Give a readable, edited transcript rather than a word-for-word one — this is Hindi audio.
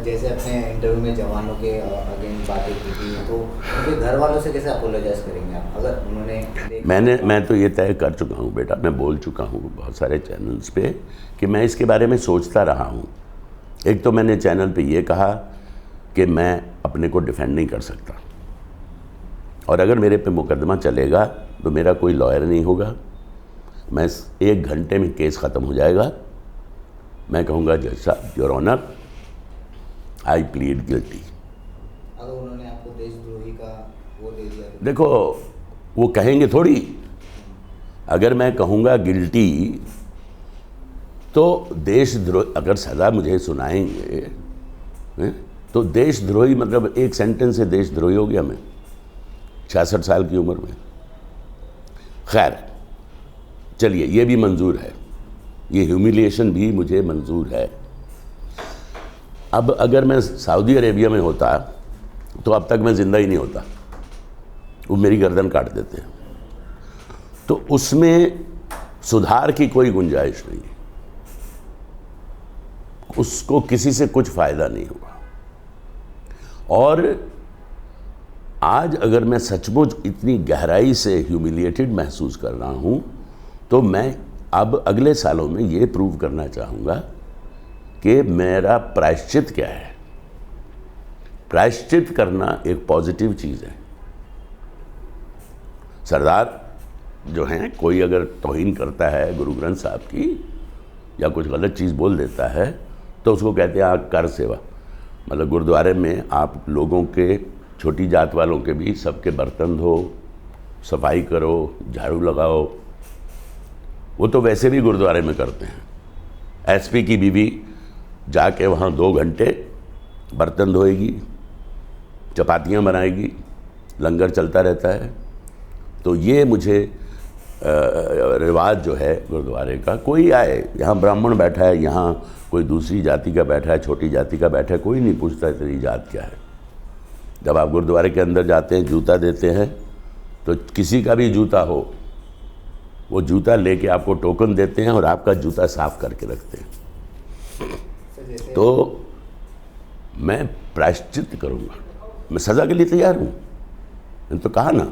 जैसे अपने इंटरव्यू में जवानों के अगेंस्ट बातें की थी, तो उनके घर वालों से कैसे अपोलोजाइज करेंगे आप अगर उन्होंने मैं तो ये तय कर चुका हूँ बेटा, मैं बोल चुका हूँ बहुत सारे चैनल्स पे कि मैं इसके बारे में सोचता रहा हूँ। एक तो मैंने चैनल पे ये कहा कि मैं अपने को डिफेंड नहीं कर सकता, और अगर मेरे पे मुकदमा चलेगा तो मेरा कोई लॉयर नहीं होगा, मैं 1 घंटे में केस ख़त्म हो जाएगा। मैं कहूँगा जज साहब, your honour, I plead guilty. अगर उन्होंने आपको देशद्रोही का वो दे दिया तो? देखो, वो कहेंगे थोड़ी, अगर मैं कहूँगा गिल्टी तो देशद्रोही अगर सज़ा मुझे सुनाएंगे तो देशद्रोही मतलब एक सेंटेंस से देशद्रोही हो गया मैं 66 साल की उम्र में। खैर चलिए, ये भी मंजूर है, ये ह्यूमिलिएशन भी मुझे मंजूर है। अब अगर मैं सऊदी अरेबिया में होता तो अब तक मैं ज़िंदा ही नहीं होता, वो मेरी गर्दन काट देते हैं। तो उसमें सुधार की कोई गुंजाइश नहीं, उसको किसी से कुछ फ़ायदा नहीं हुआ। और आज अगर मैं सचमुच इतनी गहराई से ह्यूमिलिएटेड महसूस कर रहा हूँ तो मैं अब अगले सालों में ये प्रूव करना चाहूँगा कि मेरा प्रायश्चित क्या है। प्रायश्चित करना एक पॉजिटिव चीज़ है। सरदार जो हैं, कोई अगर तौहीन करता है गुरु ग्रंथ साहब की या कुछ गलत चीज़ बोल देता है तो उसको कहते हैं कर सेवा। मतलब गुरुद्वारे में आप लोगों के, छोटी जात वालों के भी सबके बर्तन धो, सफाई करो, झाड़ू लगाओ। वो तो वैसे भी गुरुद्वारे में करते हैं। एसपी की बीवी जाके वहाँ 2 घंटे बर्तन धोएगी, चपातियाँ बनाएगी, लंगर चलता रहता है। तो ये मुझे रिवाज जो है गुरुद्वारे का, कोई आए, यहाँ ब्राह्मण बैठा है, यहाँ कोई दूसरी जाति का बैठा है, छोटी जाति का बैठा है, कोई नहीं पूछता तेरी जात क्या है। जब आप गुरुद्वारे के अंदर जाते हैं, जूता देते हैं, तो किसी का भी जूता हो, वो जूता लेके आपको टोकन देते हैं और आपका जूता साफ करके रखते हैं। तो मैं प्रायश्चित करूँगा, मैं सज़ा के लिए तैयार हूँ। मैंने तो कहा ना,